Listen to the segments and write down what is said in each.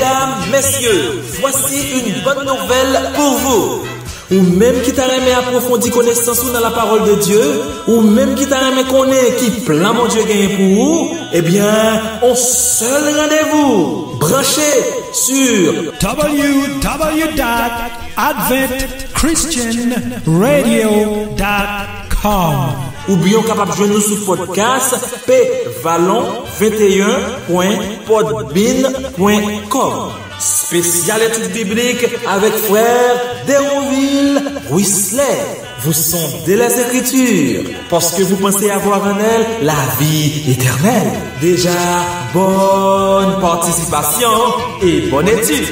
Mesdames, messieurs, voici une bonne nouvelle pour vous. Ou même qui t'a aimé approfondir connaissance dans la parole de Dieu, ou même qui t'a aimé connaître qui plan mon Dieu gagne pour vous, eh bien, on seul rendez-vous. Branchez sur www.adventchristianradio.com. ou bien capable de joindre nous sur podcast pvallon21.podbean.com. Spécial étude biblique avec frère Déronville Whistler. Vous sondez les Écritures parce que vous pensez avoir en elles la vie éternelle. Déjà, bonne participation et bonne étude.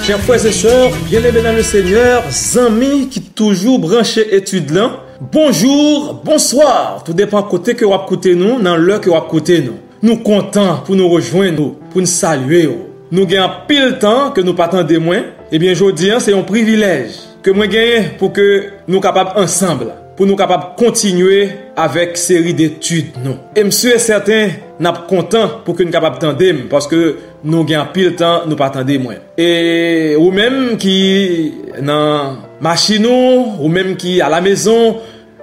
Chers frères et sœurs, bien-aimés dans le Seigneur, amis qui toujours branchés études là, bonjour, bonsoir, tout dépend côté que vous écoutez nous, dans l'heure que vous écoutez nous. Nous contents pour nous rejoindre, pour nous saluer. Nous gagnons pile temps que nous partons de moins. Eh bien, aujourd'hui, c'est un privilège que moi gagne pour que nous capables ensemble, pour nous capables continuer avec série d'études nous. Et monsieur est certain, n'a content pour que nous capables tandem parce que nous gagnons pile temps, nous partons de moins. Et ou même qui dans machine ou même qui à la maison,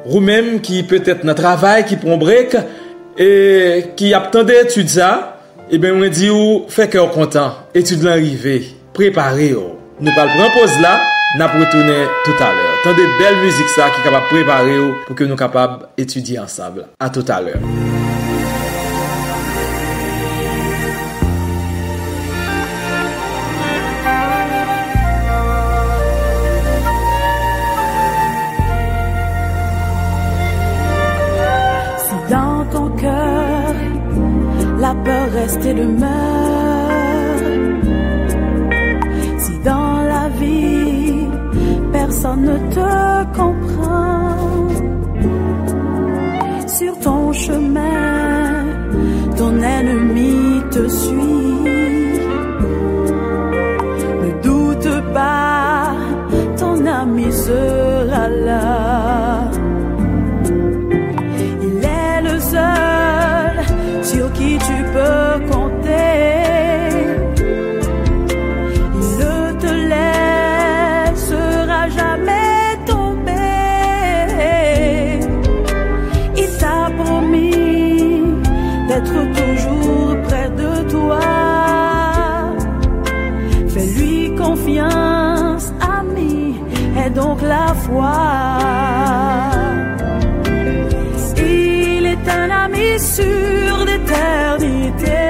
ou même qui peut-être dans travail, qui prend break et qui attendait études ça, et bien on dit ou fait cœur content, études l'arrivée, préparez. Nous pas prendre pause là, n'a retourner tout à l'heure. Tendez belle musique ça qui est capable de préparer pour que nous capables étudier ensemble. À tout à l'heure. Si dans ton cœur la peur reste et demeure, si dans la vie personne ne te comprend, sur ton chemin ton ennemi te suit, ne doute pas, ton ami sera là. Il est le seul sur qui tu peux compter. Il ne te laissera jamais tomber. Il t'a promis d'être toujours près de toi. Fais-lui confiance, ami, et donc la foi. Il est un ami sûr d'éternité.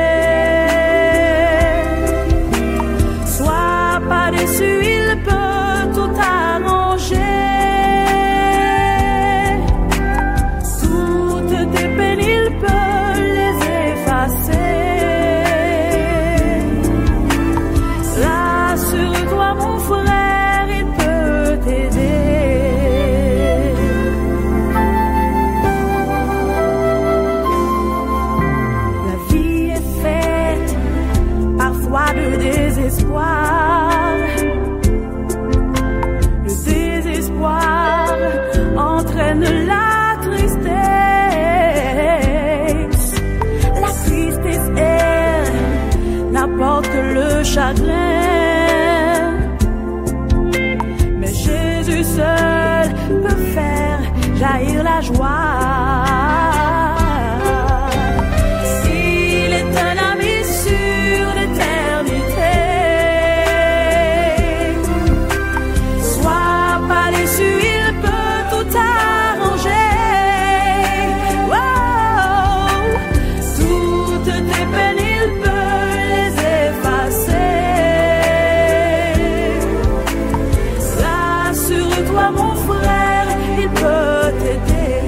Sois pas déçu, il peut tout arranger. Toutes tes peines, il peut les effacer. Rassure-toi, mon frère, il peut t'aider. La vie est faite parfois de désespoir. Le désespoir entraîne la tristesse. La tristesse, elle, n'apporte que le chagrin. Mais Jésus seul peut faire jaillir la joie. Il est un ami sûr d'éternité. Sois pas déçu, il peut tout arranger. Wow. Toutes tes peines, il peut les effacer. Rassure-toi, mon frère, il peut t'aider.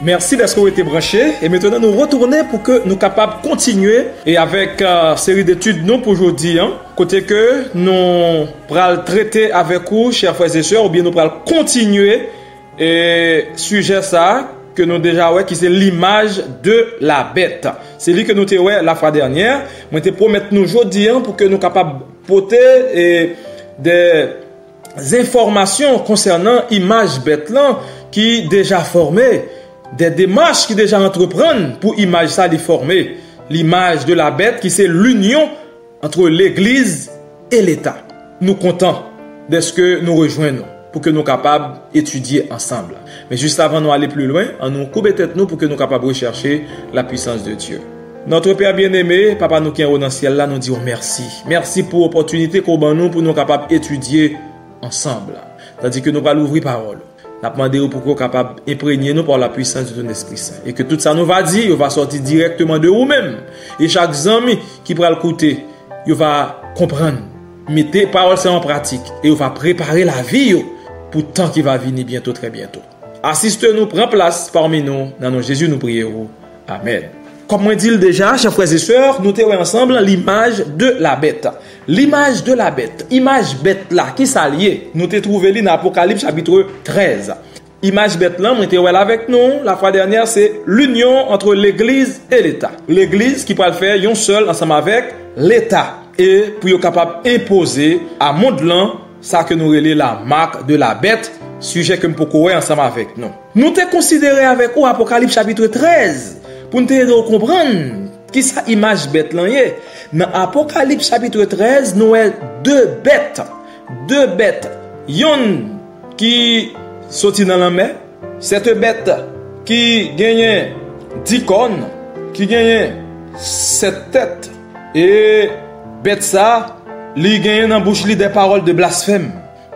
Merci d'être été branché. Et maintenant, nous retournons pour que nous capables de continuer et avec série d'études nous pour aujourd'hui. Côté que nous pourrons traiter avec vous, chers frères et sœurs, ou bien nous pourrons continuer et sujet ça que nous déjà ouais qui c'est l'image de la bête. C'est lui que nous t'ai ouais la fois dernière. Moi te promettre nous aujourd'hui pour que nous capables porter des informations concernant image bête là qui déjà formée, des démarches qui déjà entreprennent pour image ça les former. L'image de la bête qui c'est l'union entre l'église et l'État. Nous comptons de ce que nous rejoignons pour que nous capables d'étudier ensemble. Mais juste avant de aller plus loin, on nous coupe tête nous pour que nous capables de rechercher la puissance de Dieu. Notre Père bien-aimé, Papa nous qui est dans le ciel là, nous disons merci. Merci pour l'opportunité qu'on a nous pour nous capables d'étudier ensemble. Tandis que nous allons ouvrir parole. Nous demandons pour que nous capables d'imprégner nous par la puissance de ton Esprit Saint. Et que tout ça nous va dire, il va sortir directement de vous-même. Et chaque ami qui va l'écouter, il va comprendre. Mettez parole en pratique. Et il va préparer la vie pour le temps qui va venir bientôt, très bientôt. Assiste-nous, prends place parmi nous. Dans nos Jésus, nous prions. Amen. Comme on dit déjà, chers frères et sœurs, nous avons ensemble l'image de la bête. L'image de la bête. Image bête là, qui s'allie. Nous avons trouvé dans Apocalypse chapitre 13. Image bête là, nous avons avec nous, la fois dernière, c'est l'union entre l'église et l'État. L'église qui peut le faire, yon seul, ensemble avec l'État. Et pour être capable d'imposer à monde là, ça que nous relève la marque de la bête, sujet que nous pouvons ensemble avec nous. Nous avons considéré avec vous Apocalypse chapitre 13. Pour nous comprendre qui sa image bête là est. Dans Apocalypse chapitre 13, nous avons deux bêtes. Deux bêtes. Yon qui sorti dans la mer. Cette bête qui gagne 10 cornes, qui gagne 7 têtes. Et bête ça, li gagne dans bouche li des paroles de blasphème.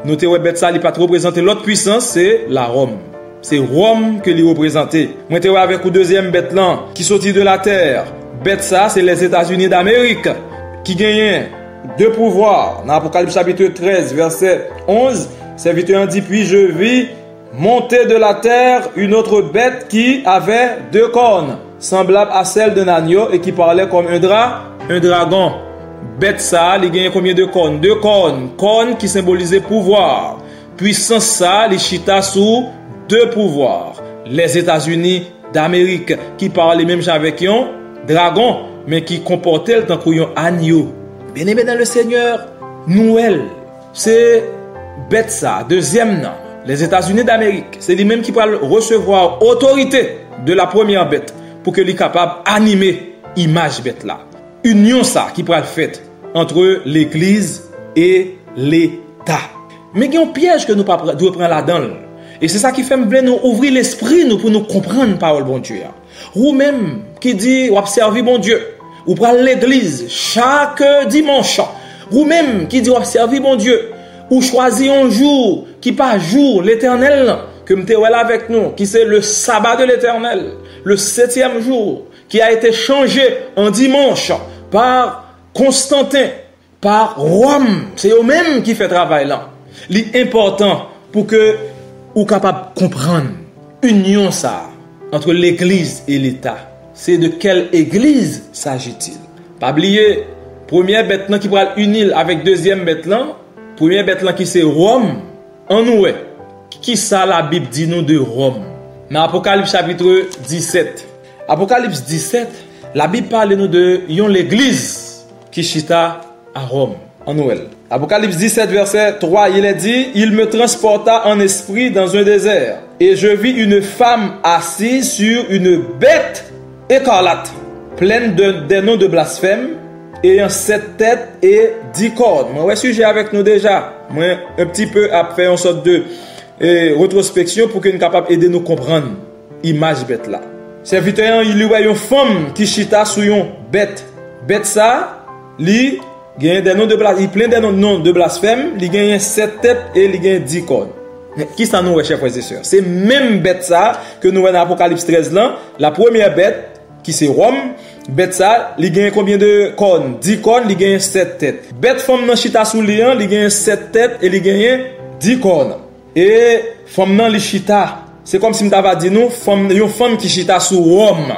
Notez ouais bête ça, li pas représenter l'autre puissance, c'est la Rome. C'est Rome que lui représentait. Moi, je avec le deuxième bête là, qui sortit de la terre. Bête ça, c'est les États-Unis d'Amérique, qui gagnent deux pouvoirs. Dans Apocalypse chapitre 13, verset 11, serviteur dit, puis je vis monter de la terre une autre bête qui avait 2 cornes, semblable à celle d'un agneau et qui parlait comme un dragon. Bête ça, il gagne combien de cornes? 2 cornes. Cornes qui symbolisaient pouvoir. Puissance ça, les chita sous 2 pouvoirs. Les États-Unis d'Amérique qui parlaient même avec un dragon, mais qui comportaient le temps qu'un agneau. Bien-aimé dans le Seigneur, Noël, c'est bête ça, deuxième nom. Les États-Unis d'Amérique, c'est lui-même qui peut recevoir autorité de la première bête pour que lui capable d'animer image bête là. Union ça qui peut être faite entre l'Église et l'État. Mais il y a un piège que nous devons prendre là-dedans. Et c'est ça qui fait nous ouvrir l'esprit nous pour nous comprendre parole bon Dieu. Ou même qui dit ou observer bon Dieu, ou prendre l'église chaque dimanche. Ou même qui dit ou observer bon Dieu, ou choisir un jour qui pas jour l'Éternel que m'te là avec nous, qui c'est le sabbat de l'Éternel, le 7e jour qui a été changé en dimanche par Constantin, par Rome. C'est eux-mêmes qui fait travail là. L'important pour que ou capable de comprendre union ça entre l'église et l'État. C'est de quelle église s'agit-il? Pas oublier première bête qui va unir avec deuxième bête là, première bête qui c'est Rome. En nous qui ça la Bible dit nous de Rome? Dans Apocalypse chapitre 17. Apocalypse 17, la Bible parle nous de l'église qui chita à Rome en Noël. Apocalypse 17, verset 3, il est dit, il me transporta en esprit dans un désert, et je vis une femme assise sur une bête écarlate, pleine des noms de blasphème, ayant 7 têtes et 10 cornes. Moi, sujet avec nous déjà. Moi, un petit peu après, une sorte de rétrospection pour que nous capable d'aider nous comprendre l'image bête là. Serviteur, il y a une femme qui chita sur une bête. Bête ça, li gagne des noms de blasphème, il plein des noms de blasphème, il gagne 7 têtes et il gagne 10 cornes. Qui ça nous, chers frères et sœurs? C'est même bête ça que nous voyons dans Apocalypse 13 là, la première bête qui c'est Rome, bête ça, il gagne combien de cornes? 10 cornes, il gagne 7 têtes. Bête femme nan chita sous lion, il gagne 7 têtes et il gagne 10 cornes. Et femme nan li chita c'est comme si m'tava dit nous, une femme qui chita sous Rome.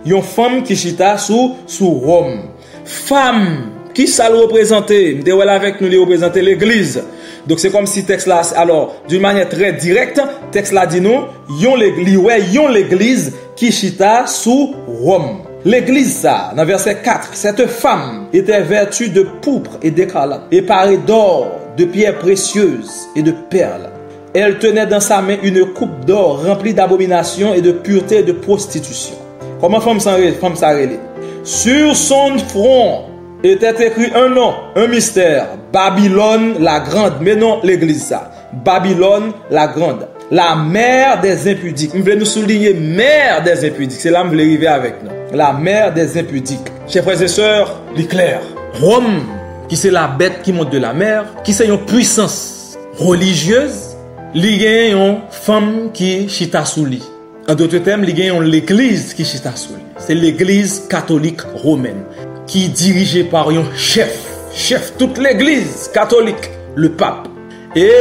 Une femme qui chita sous Rome. Femme, qui ça le représentait? M'te avec nous, il représentait l'église. Donc c'est comme si texte là, alors, d'une manière très directe, texte là dit nous, yon l'église qui chita sous Rome. L'église ça, dans verset 4, cette femme était vêtue de pourpre et d'écarlate, et parée d'or, de pierres précieuses et de perles. Elle tenait dans sa main une coupe d'or remplie d'abominations et de pureté et de prostitution. Comment femme ça relève? Sur son front était écrit un nom, un mystère, Babylone la grande. Mais non l'église ça, Babylone la grande, la mère des impudiques. Je voulais nous souligner mère des impudiques. C'est là que je voulais arriver avec nous. La mère des impudiques. Chers frères et sœurs, l'éclair. Rome, qui c'est la bête qui monte de la mer, qui c'est une puissance religieuse, il y a une femme qui chita sous lui. En d'autres termes, il y a l'église qui chita sous lui. C'est l'église catholique romaine, qui est dirigée par un chef, toute l'église catholique, le pape. Et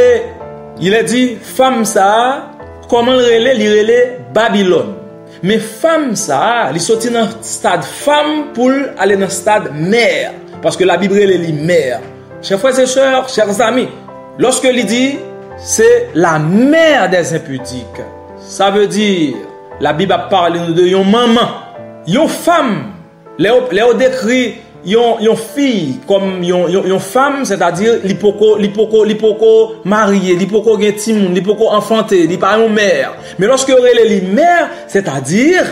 il a dit, femme ça, comment il relève Babylone. Mais femme ça, il sorti dans le stade femme pour aller dans le stade mère. Parce que la Bible elle dit mère. Chers frères et sœurs, chers amis, lorsque il dit c'est la mère des impudiques, ça veut dire la Bible a parlé de une maman, une femme. Léo décrit une fille comme une femme, c'est-à-dire l'hypoco mariée, l'hypoco intime, l'hypoco enfantée, l'hypoco une mère. Mais lorsque elle est mère, c'est-à-dire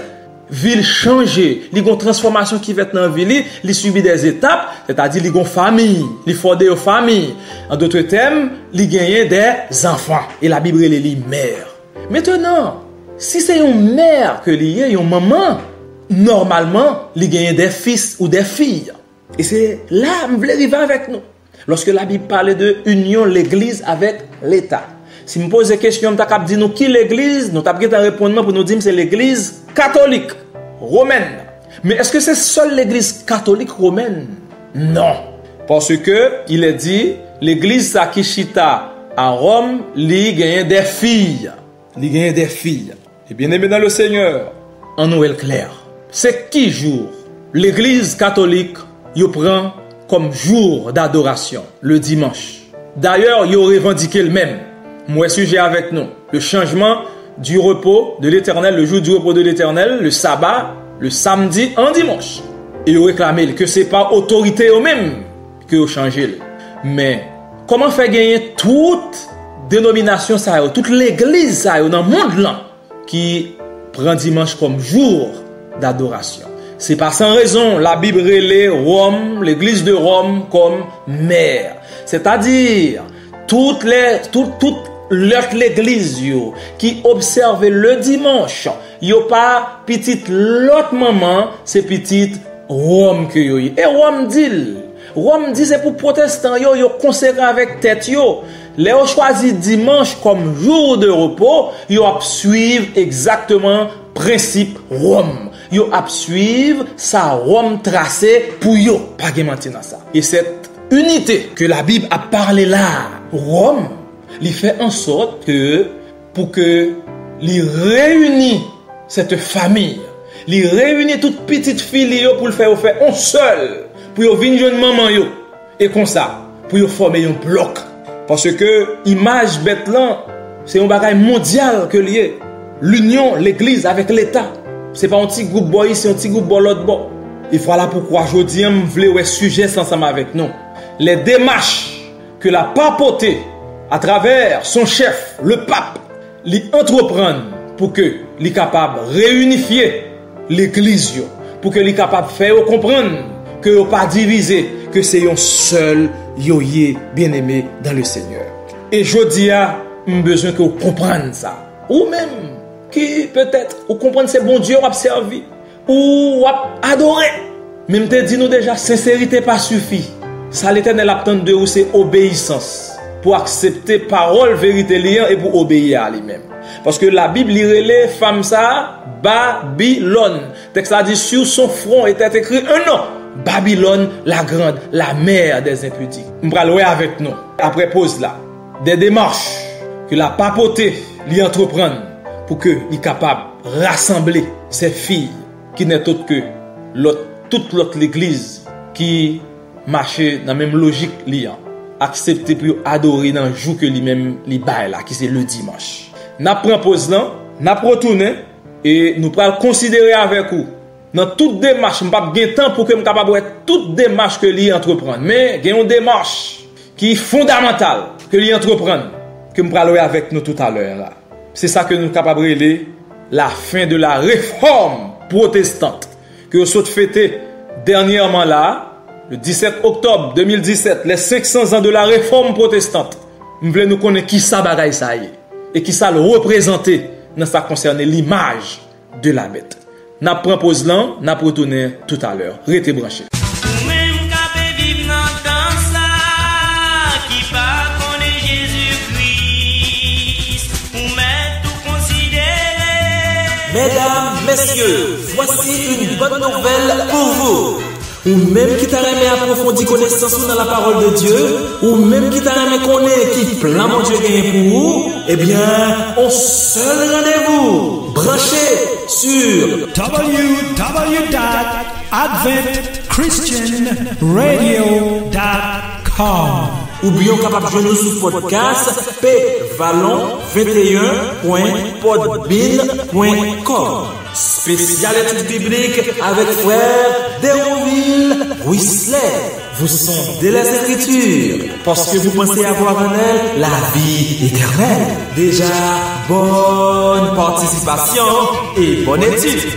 ville changée, il y a une transformation qui va être dans la ville, il subit des étapes, c'est-à-dire il y a une famille, il faut des familles. En d'autres termes, il y a des enfants. Et la Bible elle est mère. Maintenant, si c'est une mère que il y a une maman, normalement, il y a des fils ou des filles. Et c'est là que je voulais arriver avec nous. Lorsque la Bible parle de union l'église avec l'État. Si je me pose des questions, je vais dire nous qui l'église, nous avons un répondement pour nous dire que c'est l'église catholique romaine. Mais est-ce que c'est seule l'église catholique romaine? Non. Parce que il est dit, l'église qui chita à Rome, il gagne des filles. Il gagne des filles. Et bien aimé dans le Seigneur, en Noël clair, c'est qui jour l'église catholique il prend comme jour d'adoration le dimanche. D'ailleurs, il revendiqué le même. Moi, sujet avec nous. Le changement du repos de l'Éternel, le jour du repos de l'Éternel, le sabbat, le samedi en dimanche. Et il réclamé que ce n'est pas autorité eux-mêmes que vous changez. Mais comment faire gagner toute dénomination, toute l'église dans le monde là, qui prend dimanche comme jour d'adoration? C'est pas sans raison la Bible relève Rome, l'église de Rome comme mère. C'est-à-dire toute l'église qui observe le dimanche, yo pas petite l'autre maman, c'est petite Rome que yo. Et Rome dit c'est pour protestants yo consécré avec tête yo. Les ont choisi dimanche comme jour de repos, yo suivre exactement principe Rome. Yo ap suivre sa Rome tracée pour yo. Pas de mentir dans ça. Et cette unité que la Bible a parlé là, Rome, il fait en sorte que pour que il réunit cette famille, il réunit toute petite fille pour le faire un seul, pour venir jeune maman yo. Et comme ça, pour former un bloc. Parce que image bête là, c'est un bagage mondial que lié. L'union, l'église avec l'État. C'est pas un petit groupe boy ici, un petit groupe boy l'autre bord. Et voilà pourquoi aujourd'hui, je voulais un sujet ensemble avec nous. Les démarches que la papauté, à travers son chef, le pape, lui entreprend pour que lui capable de réunifier l'église, pour que lui capable de faire comprendre que vous pas divisé, que c'est un seul yoye bien-aimé dans le Seigneur. Et je dis à besoin que vous compreniez ça. Ou même qui peut-être vous comprenez c'est bon Dieu ou servi ou adorer. Même te dit nous déjà sincérité pas suffit. Ça l'Éternel attend de vous c'est obéissance pour accepter parole vérité liant et pour obéir à lui-même. Parce que la Bible relève femme ça Babylone. Texte a dit sur son front était écrit un nom. Babylone la grande, la mère des impudiques. On va louer avec nous après pause là des démarches que la papauté lui entreprend pour que il capable rassembler ces filles qui n'est autre que toute l'autre l'église qui marchait dans la même logique liant, accepter pour adorer dans le jour que lui-même li bail là qui c'est le dimanche. N'a prend pause là, n'a retourner et nous pral considérer avec vous dans toute démarche, m'pas gain temps pour que m'capable de toute démarche que li entreprendre, mais gain une démarche qui est fondamentale que li entreprendre que m'pral avec nous tout à l'heure là. C'est ça que nous capable de la fin de la réforme protestante que vous souhaitez fêter dernièrement là, le 17 octobre 2017, les 500 ans de la réforme protestante. Nous voulons nous connaître qui ça bagaille ça y est et qui ça le représenter dans ça concerne l'image de la bête. N'a prend pause là, n'a retourner tout à l'heure. Restez branchés. Mesdames, messieurs, voici une bonne nouvelle pour vous. Ou même qui t'a aimé approfondir connaissance dans la parole de Dieu, ou même qui t'a aimé connaître qui plan mon Dieu gagne pour vous, eh bien, on seul rendez-vous. Branchez sur www.adventchristianradio.com ou bien capable de joindre sur podcast pvalon21.podbean.com. Spécial étude biblique avec frère Déroville Whistler. Vous sondez les Écritures parce que vous pensez avoir en elle la vie éternelle. Déjà, bonne participation et bonne étude.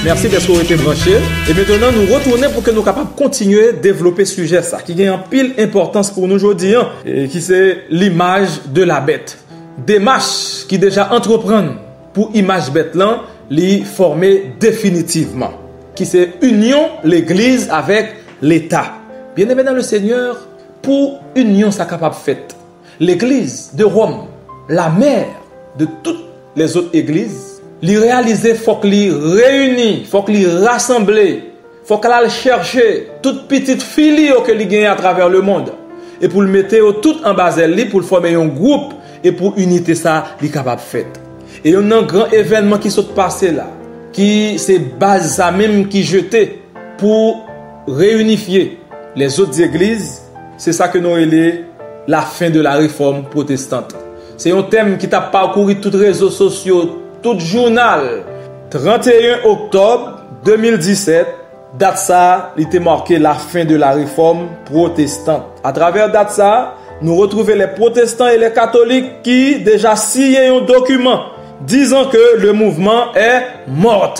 Merci d'être été branché. Et maintenant, nous retournons pour que nous soyons capables de continuer à développer ce sujet ça, qui a une pile importance pour nous aujourd'hui, et qui c'est l'image de la bête. Démarche qui déjà entreprendre pour image bête là, l'y former définitivement. Qui c'est union l'église avec l'État. Bien aimé dans le Seigneur, pour union ça capable faite. L'église de Rome, la mère de toutes les autres églises, li réaliser, faut que li réunir, faut que li rassembler, faut qu'elle aille chercher toute petite fille que li gagne à travers le monde et pour le mettre tout en bas d'elle pour former un groupe et pour unité ça li capable fait. Et un grand événement qui s'est passé là, qui c'est base ça même qui jeté pour réunifier les autres églises, c'est ça que nous appelons la fin de la réforme protestante. C'est un thème qui t'a parcouru tous les réseaux sociaux, tout journal. 31 octobre 2017, date ça, il était marqué la fin de la réforme protestante. À travers date ça, nous retrouvons les protestants et les catholiques qui déjà signé un document disant que le mouvement est mort.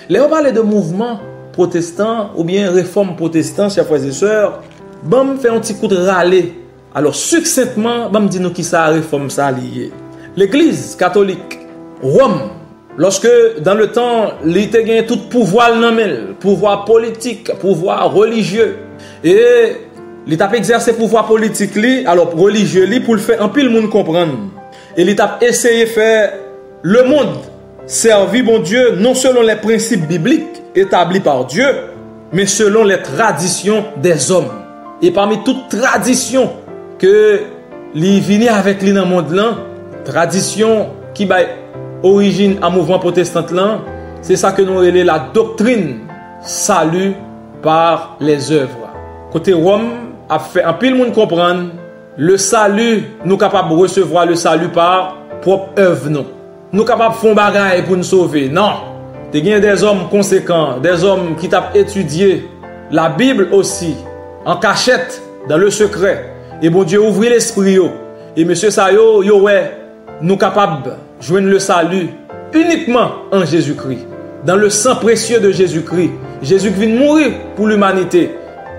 Là, on parle de mouvement protestant ou bien réforme protestante, chers frères et sœurs. Bon, fait un petit coup de râler. Alors, succinctement, bon, dis-nous qui ça réforme ça lié. L'Église catholique Rome, lorsque dans le temps, il était gagné tout pouvoir pouvoir politique, pouvoir religieux, et il a exercé pouvoir politique, alors religieux, pour le faire en pile monde comprendre. Et il a essayé de faire le monde servir bon Dieu, non selon les principes bibliques établis par Dieu, mais selon les traditions des hommes. Et parmi toutes traditions que il vient avec lui dans le monde là, tradition qui va origine à mouvement protestant là, c'est ça que nous appelons la doctrine salut par les œuvres. Côté Rome a fait un pile monde comprendre le salut, nous capables de recevoir le salut par propre œuvre non. Nous capables de faire bagaille pour nous sauver. Non. Il y a des hommes conséquents, des hommes qui t'ont étudié la Bible aussi en cachette dans le secret. Et bon Dieu ouvrit l'esprit et monsieur Sayo nous capables de joindre le salut uniquement en Jésus-Christ, dans le sang précieux de Jésus-Christ. Jésus qui vient mourir pour l'humanité.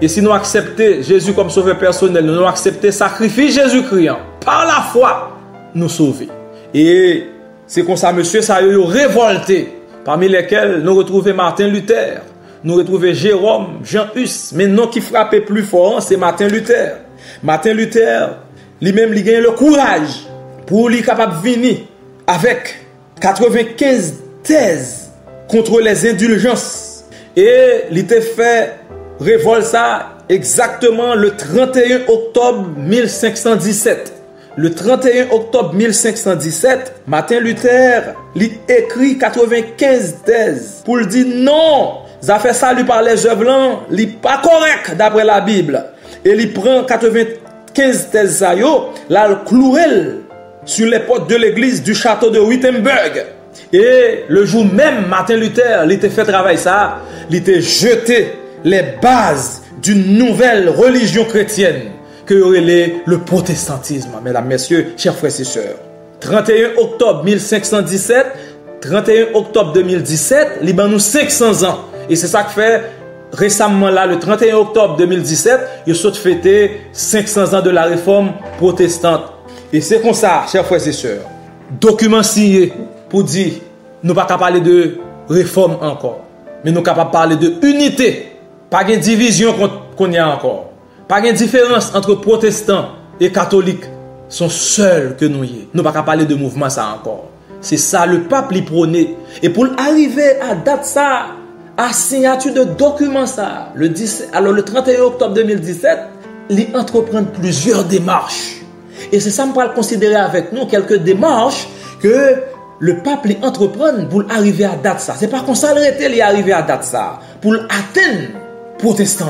Et si nous acceptons Jésus comme sauveur personnel, nous acceptons le sacrifice Jésus-Christ, par la foi, nous sauver. Et c'est comme ça, monsieur Sayo révolté, parmi lesquels nous retrouvons Martin Luther, nous retrouvons Jérôme, Jean Hus, mais non qui frappait plus fort, c'est Martin Luther. Martin Luther, lui-même, il gagne le courage pour lui capable de venir avec 95 thèses contre les indulgences. Et il a fait révolte ça, exactement le 31 octobre 1517. Le 31 octobre 1517, Martin Luther lui écrit 95 thèses pour lui dire non, ça fait ça lui par les œuvres là, li pas correct d'après la Bible. Et il prend 95 thèses ça yo, là le clouel sur les portes de l'église du château de Wittenberg. Et le jour même, Martin Luther, il était fait travail ça, il était jeté les bases d'une nouvelle religion chrétienne que le protestantisme, mesdames, messieurs, chers frères et sœurs. 31 octobre 1517, 31 octobre 2017, il nous 500 ans. Et c'est ça que fait récemment là, le 31 octobre 2017, il a fêté 500 ans de la réforme protestante. Et c'est comme ça, chers frères et sœurs, document signé pour dire, nous ne pouvons pas parler de réforme encore, mais nous sommes capables de parler de unité. Pas de division qu'on y a encore. Pas de différence entre protestants et catholiques. Sont seuls que nous y est. Nous ne pouvons pas parler de mouvement ça encore. C'est ça le pape l'y prôné. Et pour arriver à date ça, à signature de document ça, le 31 octobre 2017, il entreprend plusieurs démarches. Et c'est ça que nous allons considérer avec nous quelques démarches que le pape les entreprend pour arriver à date ça. C'est pas qu'on s'arrête les arriver à date ça. Pour atteindre protestants.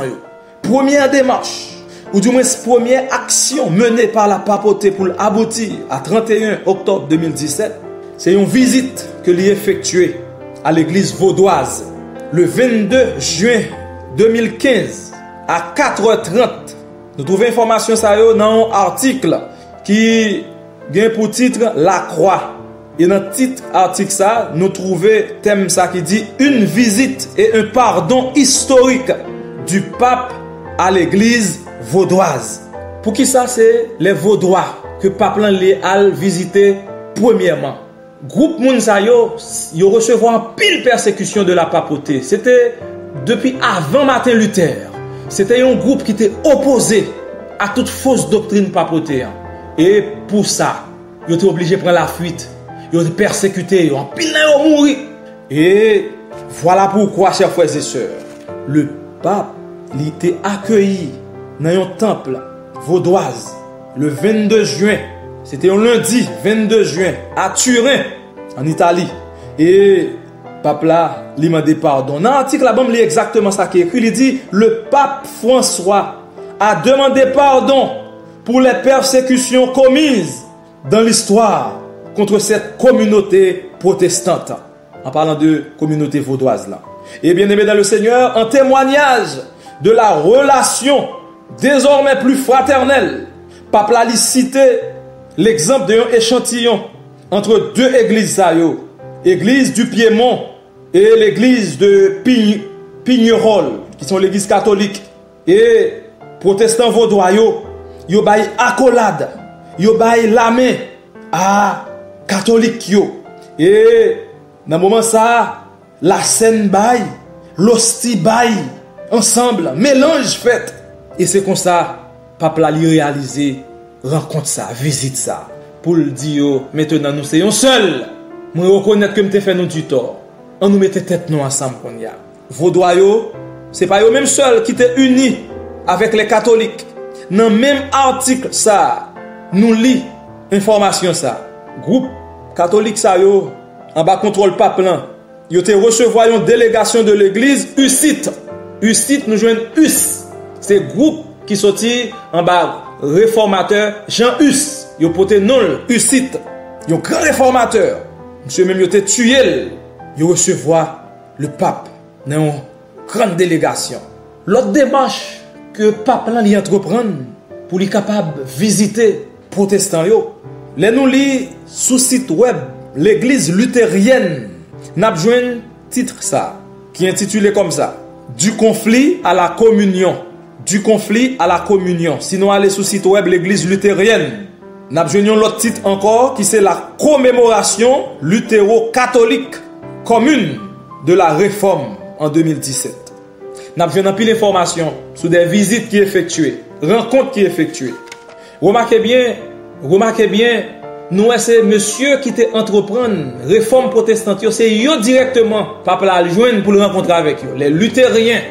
Première démarche, ou du moins première action menée par la papauté pour aboutir à 31 octobre 2017, c'est une visite que l'y effectuée à l'église vaudoise le 22 juin 2015 à 4h30. Nous trouvons information ça dans un article qui a pour titre La Croix. Et dans le titre article ça, nous trouvons thème ça qui dit une visite et un pardon historique du pape à l'église vaudoise. Pour qui ça c'est les Vaudois que pape a visité premièrement. Groupe moun sa yo recevoir pile persécution de la papauté. C'était depuis avant Martin Luther. C'était un groupe qui était opposé à toute fausse doctrine papauté. Et pour ça, ils étaient obligés de prendre la fuite. Ils étaient persécutés, ils ont pile mourir. Et voilà pourquoi, chers frères et sœurs, le pape il était accueilli dans un temple vaudoise le 22 juin. C'était un lundi 22 juin à Turin, en Italie. Et pape là, il m'a demandé pardon. Dans l'article là-bas, il lit exactement ça qui est écrit. Il dit le pape François a demandé pardon pour les persécutions commises dans l'histoire contre cette communauté protestante. En parlant de communauté vaudoise là. Et bien aimé dans le Seigneur, en témoignage de la relation désormais plus fraternelle, pape l'a cité l'exemple d'un échantillon entre deux églises, l'église du Piémont et l'église de Pignerol, qui sont l'église catholique. Et protestants vaudois, yo bail accolade, yo bail la main à catholique yo. Et dans le moment ça, la scène bail, l'hostie bail, ensemble, mélange fait. Et c'est comme ça, pape l'a réalisé, rencontre ça, visite ça. Pour le dire, maintenant nous sommes seuls. Moi reconnaître que nous fait nous du tort. On nous mettait tête nous ensemble qu'on y a. Vaudois c'est pas eux même seuls qui étaient unis avec les catholiques. Dans le même article ça, nous lit information ça. Groupe catholique ça yo, en bas contrôle pape là. Yo te recevoir une délégation de l'église UCIT. UCIT nous joignent US. C'est groupe qui sorti en bas réformateur Jean Hus. Yo pote non UCIT. Yo grand réformateur. Monsieur même yo te tué. Yo recevoir le pape dans une grande délégation. L'autre démarche que pape là li entreprendre pour lui capable visiter protestants yo. Les nous lit sous site web l'église luthérienne. N'a joint titre ça qui est intitulé comme ça. Du conflit à la communion. Du conflit à la communion. Sinon, allez sur le site web l'église luthérienne. Nous avons l'autre titre encore qui c'est la commémoration luthéro-catholique commune de la réforme en 2017. Nous avons pile d'informations sur des visites qui sont effectuées, rencontres qui sont effectuées. Remarquez bien, nous c'est monsieur qui te entreprendre réforme protestante, c'est eux directement pape la joindre pour le rencontrer avec eux. Les luthériens,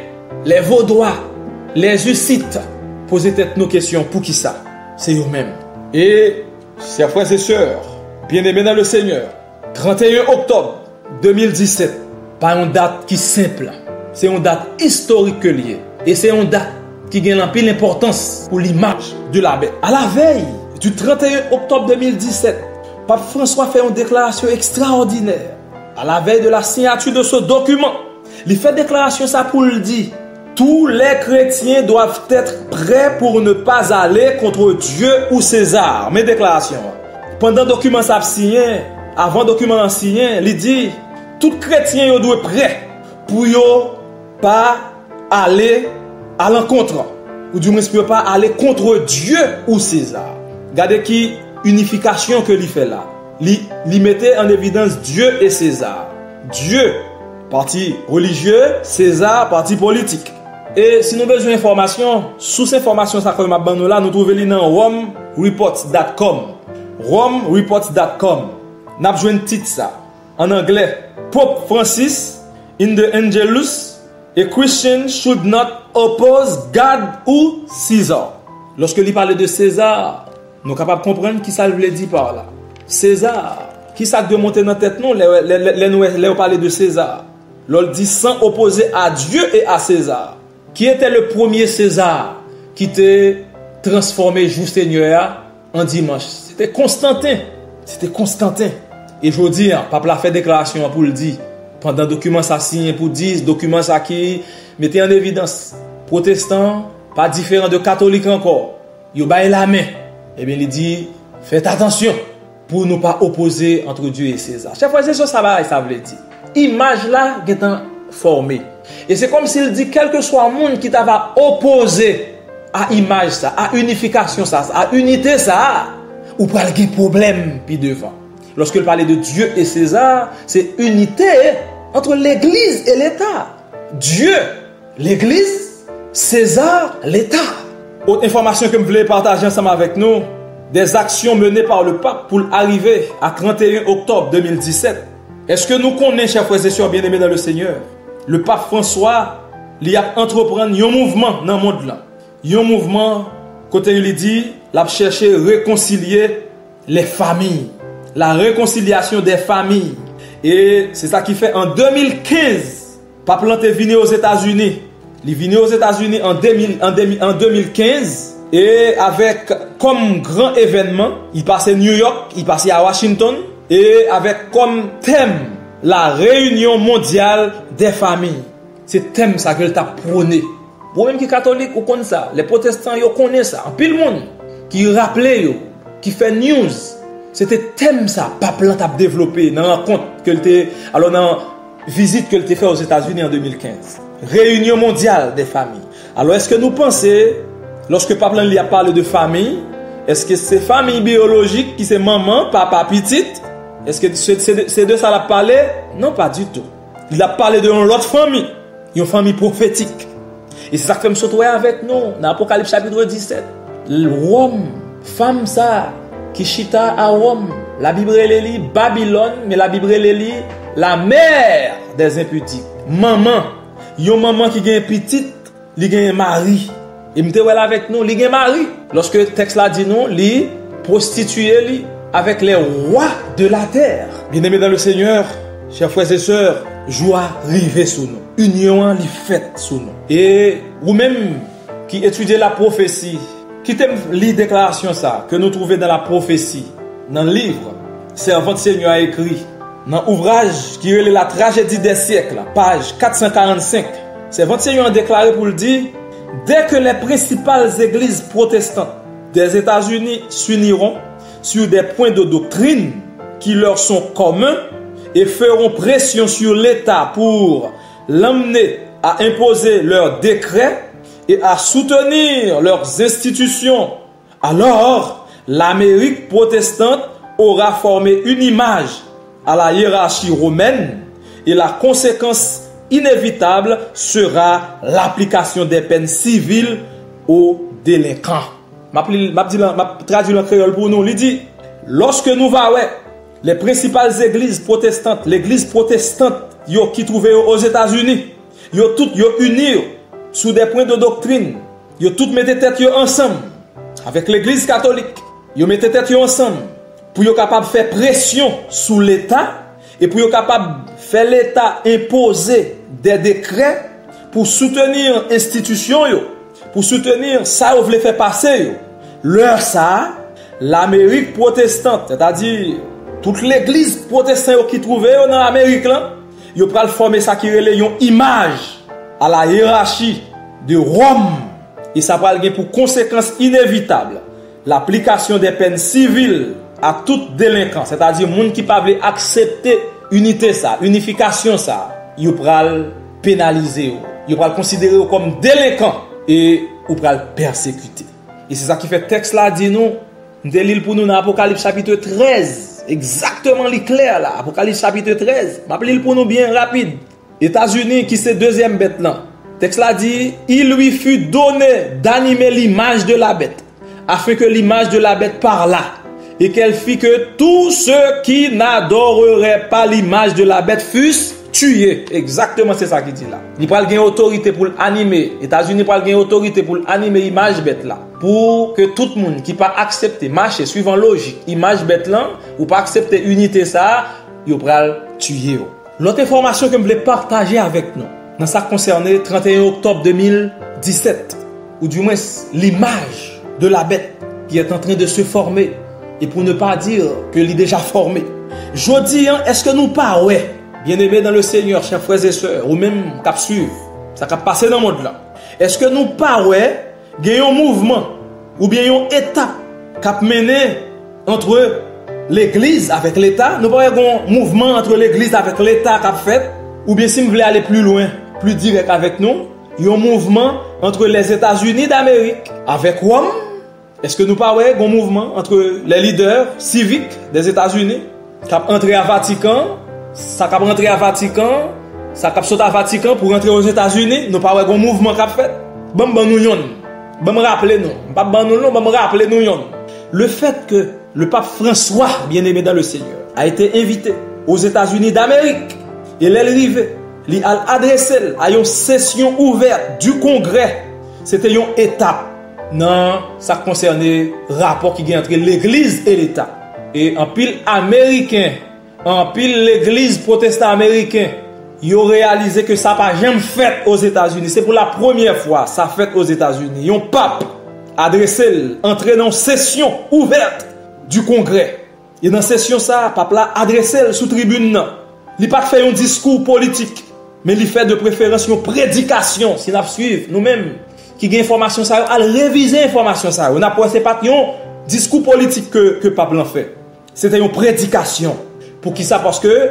les vaudois, les hussites posaient tête nos questions pour qui ça? C'est eux-mêmes. Et, chers frères et sœurs, bien-aimés dans le Seigneur, 31 octobre 2017, pas une date qui simple, c'est une date historique que liée. Et c'est une date qui gagne un peu l'importance pour l'image de la bête. À la veille du 31 octobre 2017, Pape François fait une déclaration extraordinaire. À la veille de la signature de ce document, il fait déclaration ça pour le dire. Tous les chrétiens doivent être prêts pour ne pas aller contre Dieu ou César. Mes déclarations. Pendant le document ça signé, avant le document signé, il dit tout chrétien doit être prêt pour ne pas aller à l'encontre. Ou du moins, ne pas aller contre Dieu ou César. Regardez qui unification que il fait là. Il mettait en évidence Dieu et César. Dieu, parti religieux, César, parti politique. Et si nous avons besoin d'informations, sous ces informations, nous trouvons dans romereports.com. romereports.com. Nous avons un titre ça. En anglais, Pope Francis in the Angelus, a Christian should not oppose God ou César. Lorsque il parle de César, nous sommes capables de comprendre qui ça veut dire par là. César, qui ça doit monter dans la tête nous, les parler de César. L'on dit sans opposer à Dieu et à César. Qui était le premier César qui était transformé jour Seigneur en dimanche? C'était Constantin. C'était Constantin. Et je dis, Pape a fait déclaration pour le dire. Pendant le document ça signé pour dire, document ça qui mettait en évidence. Protestants, pas différent de catholiques encore. Ils baillent la main. Et bien il dit, faites attention pour ne pas opposer entre Dieu et César. Chaque fois c'est ça va, ça veut dire. Image là qui est formée. Et c'est comme s'il dit, quel que soit le monde qui t'a opposé à image ça, à unification ça, à unité ça, ou pas de problème puis devant. Lorsqu'il parlait de Dieu et César, c'est unité entre l'Église et l'État. Dieu, l'Église, César, l'État. Autre information que je voulais partager ensemble avec nous, des actions menées par le pape pour arriver à 31 octobre 2017. Est-ce que nous connaissons, chers frères et sœurs bien-aimés dans le Seigneur, le pape François, il a entreprendre un mouvement dans le monde là. Un mouvement, côté il dit, il a cherché à réconcilier les familles. La réconciliation des familles. Et c'est ça qui fait en 2015, pape est venu aux États-Unis. Il est venu aux États-Unis en 2015 et avec comme grand événement, il passait New York, il passait à Washington et avec comme thème la réunion mondiale des familles. C'est thème ça que t'a prôné. Vous même qui catholique ou connaissez ça, les protestants yo connaissent ça, en pile monde qui rappelait yo, qui fait news. C'était thème ça, pape t'a développé dans la rencontre que était alors dans visite que fait aux États-Unis en 2015. Réunion mondiale des familles. Alors est-ce que nous pensons lorsque pape a parlé de famille, est-ce que c'est famille biologique qui c'est maman, papa, petite? Est-ce que c'est de ça qu'il a parlé? Non, pas du tout. Il a parlé de l'autre famille, une famille prophétique. Et c'est ça que fait me sauter avec nous dans Apocalypse chapitre 17. Rome, femme ça, qui chita à Rome. La Bible elle lit Babylone, mais la Bible elle lit la mère des impudiques. Maman, yon maman qui gagne petite, li gagne mari. Et m'te wel avec nous, li gagne mari. Lorsque le texte là dit non, li prostitué li avec les rois de la terre. Bien-aimés dans le Seigneur, chers frères et sœurs, joie rive sous nous. Union li faite sous nous. Et vous-même qui étudiez la prophétie, qui t'aime lire déclaration ça que nous trouvons dans la prophétie, dans le livre Servant du Seigneur a écrit, dans l'ouvrage qui est la tragédie des siècles, page 445, Servant du Seigneur a déclaré pour le dire, dès que les principales églises protestantes des États-Unis s'uniront sur des points de doctrine qui leur sont communs et feront pression sur l'État pour l'emmener à imposer leurs décrets et à soutenir leurs institutions, alors l'Amérique protestante aura formé une image à la hiérarchie romaine et la conséquence inévitable sera l'application des peines civiles aux délinquants. Je traduis en créole pour nous. Il dit, lorsque nous voyons les principales églises protestantes, l'église protestante qui trouvait aux États-Unis, toutes unis sous des points de doctrine. Yo tout mettez tête yo ensemble avec l'église catholique. Yo mettez tête yo ensemble pour yo capable faire pression sous l'État et pour yo capable faire l'État imposer des décrets pour soutenir institution yo, pour soutenir ça vous voulez faire passer yo. L'heure ça, l'Amérique protestante, c'est-à-dire toute l'église protestante qui trouvait dans l'Amérique là, yo pral former ça qui relève une image à la hiérarchie de Rome et ça va avoir pour conséquence inévitable l'application des peines civiles à toute délinquance, c'est-à-dire monde qui pas veut accepter unité ça, unification ça, yo pral pénaliser, yo pral considérer comme délinquant et ou pral persécuter. Et c'est ça qui fait texte là dit nous, l'île pour nous dans Apocalypse chapitre 13, exactement clair là, Apocalypse chapitre 13, m'appelle pour nous bien rapide. États-Unis qui c'est deuxième bête là. Texte là dit, il lui fut donné d'animer l'image de la bête, afin que l'image de la bête parlât, et qu'elle fit que tous ceux qui n'adoreraient pas l'image de la bête fussent tués. Exactement c'est ça qu'il dit là. Il parle gain autorité pour animer. États-Unis parle gain autorité pour animer l'image bête là, pour que tout le monde qui pas accepter marcher suivant logique image bête là ou pas accepter unité ça, il pral tuer. L'autre information que je voulais partager avec nous, dans ça concerne 31 octobre 2017, ou du moins l'image de la bête qui est en train de se former, et pour ne pas dire que l'est déjà formé. Je dis, est-ce que nous pas, ouais, bien aimés dans le Seigneur, chers frères et sœurs, ou même cap suivre, ça cap passer dans le monde là. Est-ce que nous pas, ouais, gagnons un mouvement, ou bien une étape cap mené entre l'église avec l'État, nous pas un mouvement entre l'église avec l'État cap fait, ou bien si vous voulez aller plus loin, plus direct avec nous, il y a un mouvement entre les États-Unis d'Amérique avec Rome. Est-ce que nous pas ouais un mouvement entre les leaders civiques des États-Unis qui ont entré à Vatican, ça qui rentré à Vatican, ça qui sauté à Vatican pour rentrer aux États-Unis, nous pas ouais un mouvement qui a fait. Bon nous yon. Bon me rappeler nous, pas bon nous non, bon me rappeler nous yon. Le fait que le pape François, bien-aimé dans le Seigneur, a été invité aux États-Unis d'Amérique, et l'arrivée, il a adressé à une session ouverte du Congrès. C'était une étape. Non, ça concernait le rapport qui est entre l'Église et l'État. Et en pile américain, en pile l'Église protestante américaine, ils ont réalisé que ça n'a pas jamais fait aux États-Unis. C'est pour la première fois ça fait aux États-Unis. Un pape adressé, entré dans une session ouverte du Congrès. Et dans cette session, ça, pape là adressé sous tribune. Il n'a pas fait un discours politique, mais il fait de préférence une prédication. Si nous suivons nous-mêmes, qui gagne information ça, à réviser information ça. On n'a pas un discours politique que pape l'a fait. C'était une prédication. Pour qui ça? Parce que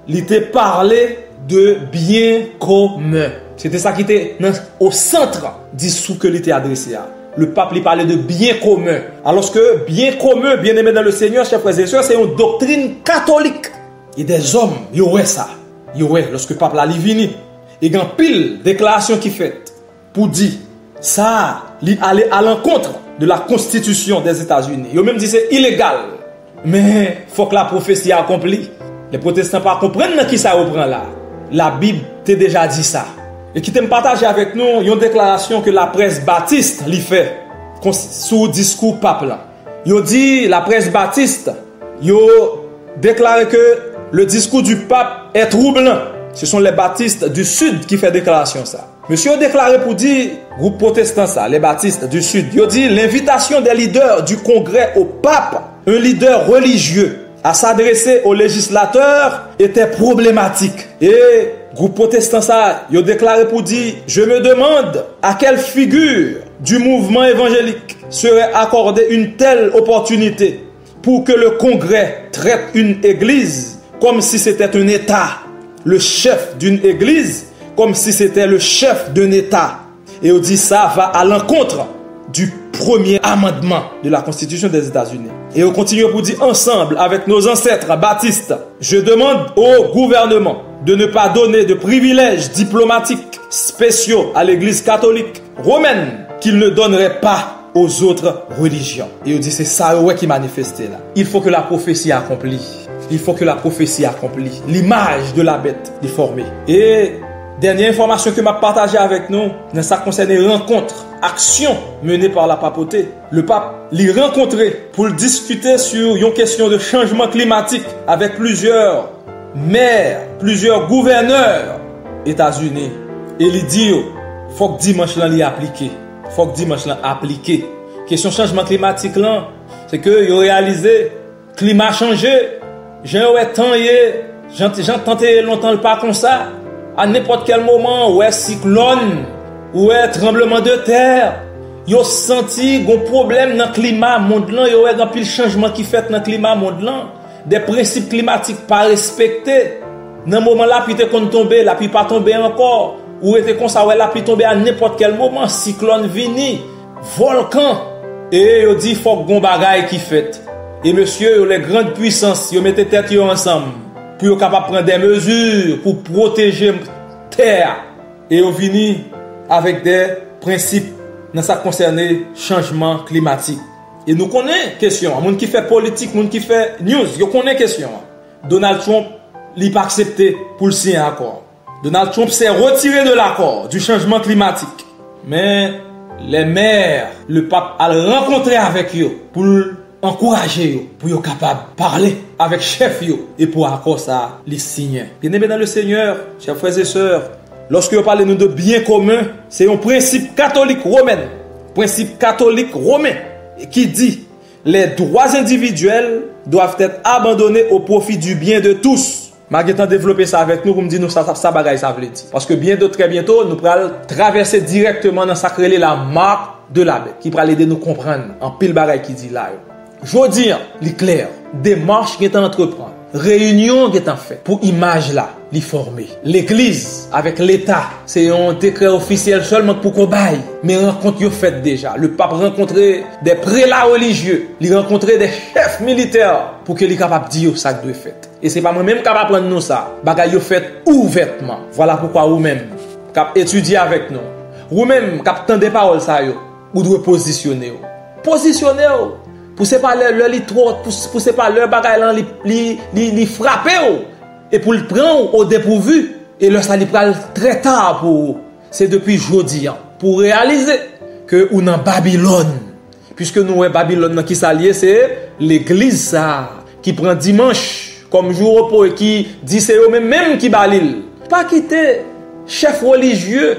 il était parlé de bien commun. C'était ça qui était au centre du discours que il était adressé à. Le pape lui parlait de bien commun. Alors que bien commun, bien aimé dans le Seigneur, chers frères et sœurs, c'est une doctrine catholique. Et des hommes, ils auraient ça. Ils auraient, lorsque le pape l'a venu. Il y a une pile déclaration qui fait pour dire ça, il allait à l'encontre de la constitution des États-Unis. Ils ont même dit c'est illégal. Mais il faut que la prophétie accomplie. Les protestants ne comprennent pas qui ça reprend là. La Bible t'a déjà dit ça. Et qui t'aime partager avec nous une déclaration que la presse baptiste lui fait sous le discours pape là. Il dit la presse baptiste, il déclaré que le discours du pape est troublant. Ce sont les baptistes du sud qui font déclaration ça. Monsieur a déclaré pour dire groupe protestant ça, les baptistes du sud. Il dit l'invitation des leaders du congrès au pape, un leader religieux, à s'adresser aux législateurs était problématique. Et groupe protestant ça, il a déclaré pour dire je me demande à quelle figure du mouvement évangélique serait accordée une telle opportunité pour que le congrès traite une église comme si c'était un État, le chef d'une église comme si c'était le chef d'un État. Et on dit ça va à l'encontre du premier amendement de la Constitution des États-Unis. Et on continue pour dire ensemble avec nos ancêtres baptistes, je demande au gouvernement de ne pas donner de privilèges diplomatiques spéciaux à l'Église catholique romaine qu'il ne donnerait pas aux autres religions. Et on dit c'est ça qui manifestait là. Il faut que la prophétie accomplie. Il faut que la prophétie accomplie. L'image de la bête est formée. Et Dernière information que m'a partagée avec nous, dans ça concerne les rencontres, actions menées par la papauté. Le pape l'y rencontré pour discuter sur une question de changement climatique avec plusieurs maires, plusieurs gouverneurs États-Unis. Et il dit, faut que dimanche là l'y appliquer. Faut que dimanche là appliquer. Question changement climatique là, c'est que ils ont réalisé climat changé. J'ai tenté longtemps le pas comme ça. À n'importe quel moment, ouais cyclone, ouais tremblement de terre, yo senti gon problème dans le climat monde là, yo ouais pile changement qui fait dans le climat monde là, des principes climatiques pas respectés. Dans moment là puis te kon tomber, la puis pas tomber encore, ou était comme ça ouais la puis tomber à n'importe quel moment, cyclone vini, volcan, et yo dit faut gon bagaille qui fait. Et monsieur, les grandes puissances, yo mettez tête yo ensemble pour être capable de prendre des mesures pour protéger la terre. Et on finit avec des principes dans ça concerne changement climatique. Et nous connaissons question, monde qui fait politique, monde qui fait news, yo connaît question. Donald Trump n'a pas accepté pour le signer accord. Donald Trump s'est retiré de l'accord du changement climatique. Mais les maires, le pape a rencontré avec eux pour encourager yo pour être capable de parler avec chef yo et pour accord ça les signer. Bien-aimés dans le Seigneur, chers frères et sœurs, lorsque vous parlez nous de bien commun, c'est un principe catholique romain. Principe catholique romain qui dit les droits individuels doivent être abandonnés au profit du bien de tous. Marguerite a développé ça avec nous pour me dire nous ça bagaille ça veut dire. Parce que très bientôt nous allons traverser directement dans ça créer la marque de la bête qui va aider nous comprendre en pile bagaille qui dit là. Je dis, il clair, démarche qui est en entreprendre, réunion qui est en fait pour image là, les former. L'église avec l'État, c'est un décret officiel seulement pour qu'on baille, mais rencontre yo fait déjà. Le pape rencontrer des prélats religieux, il rencontrer des chefs militaires pour que les capable dire ça doit faire. Et c'est pas moi même capable prendre nous ça. Bagay yo fait ouvertement. Voilà pourquoi vous même cap étudier avec nous. Vous même cap tendre des paroles ça yo, vous devez positionner. Positionner poussez pas leur li trop poussez pas leur bagay là li frapper et pour le prendre au dépourvu et le ça li pral très tard pour c'est depuis jodi pour réaliser que ou dans Babylone puisque nous Babylone qui s'allié c'est l'église ça qui prend dimanche comme jour repos et qui dit c'est eux même qui balil pas quitter chef religieux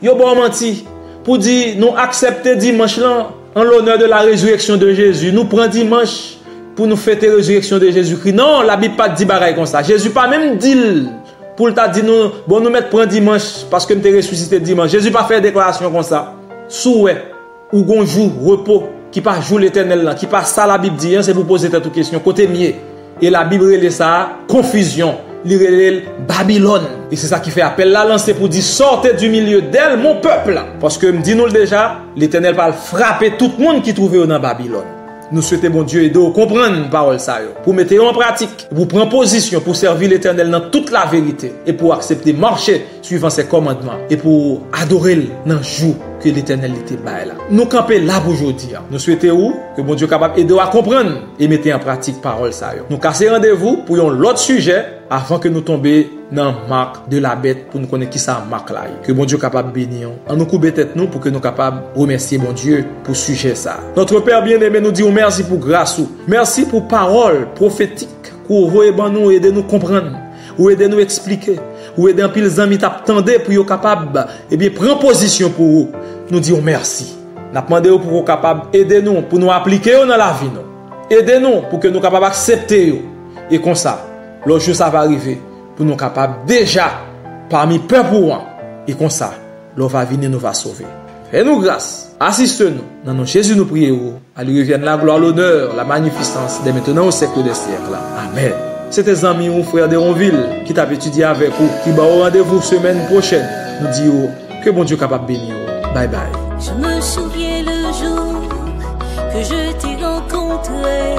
yo bon menti pour dire nous accepter dimanche là en l'honneur de la résurrection de Jésus. Nous prenons dimanche pour nous fêter la résurrection de Jésus-Christ. Non, la Bible pas dit bagaille comme ça. Jésus pas même dit pour t'a dit nous bon nous mettre prendre dimanche parce que nous t'ai ressuscité dimanche. Jésus pas fait déclaration comme ça. Souhait ou gon jour repos qui pas jour l'éternel là, qui pas ça la Bible dit, c'est pour poser toute question côté mieux. Et la Bible relève ça confusion. L'irréel Babylone. Et c'est ça qui fait appel là lancé pour dire sortez du milieu d'elle mon peuple. Parce que me dit nous déjà, l'Éternel va frapper tout le monde qui trouve dans Babylone. Nous souhaitons bon Dieu aider à comprendre parole ça pour mettre en pratique, pour prendre position pour servir l'Éternel dans toute la vérité et pour accepter marcher suivant ses commandements et pour adorer dans le jour que l'Éternel était bas là. Nous camper là pour aujourd'hui. Nous souhaitons que bon Dieu capable aider à comprendre et mettre en pratique parole ça. Nous casser rendez-vous pour un autre sujet avant que nous tombions dans la marque de la bête pour nous connaître qui ça marque là. Que bon Dieu capable bénir. En nous couper tête nous pour que nous capables remercier bon Dieu pour sujet ça. Notre Père bien-aimé nous dit merci pour grâce. Merci pour parole prophétique pour voyer nous aider nous comprendre, ou aider nous expliquer, ou aider un pile amis t'attendre pour être capable et bien prendre position pour vous. Nous disons merci. Nous demandons pour être capable aider nous pour nous appliquer dans la vie nous. Aidez-nous pour que nous capables accepter et comme ça l'autre jour ça va arriver pour nous capables déjà parmi peuple et comme ça l'on va venir nous va sauver. Fais-nous grâce, assiste-nous dans nos Jésus nous prions, à lui revienne la gloire, l'honneur, la magnificence dès maintenant au siècle des siècles. Amen. C'est tes amis ou frères de Ronville qui t'a étudié avec vous, qui va au rendez-vous semaine prochaine. Nous disons que bon Dieu capable de bénir. Bye bye. Je me souviens le jour que je t'ai rencontré,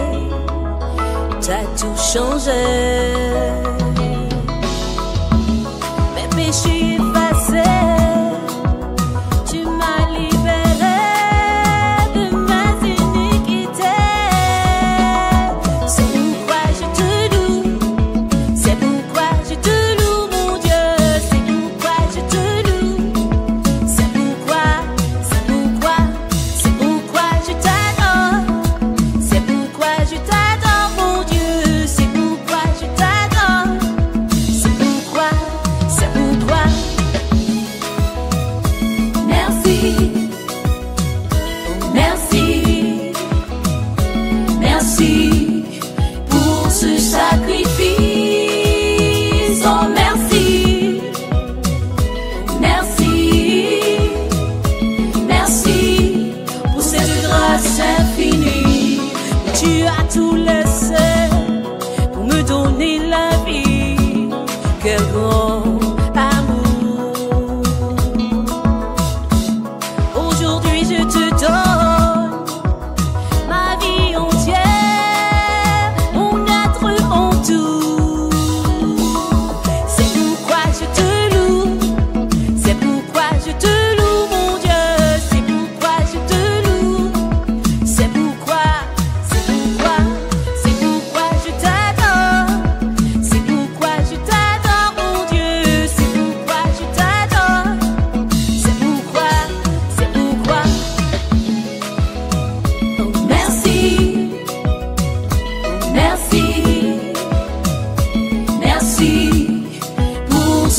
t'as tout changé. Mes péchés effacés, tu m'as libéré de mes iniquités. C'est pourquoi je te loue, c'est pourquoi je te loue mon Dieu, c'est pourquoi je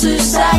sur sa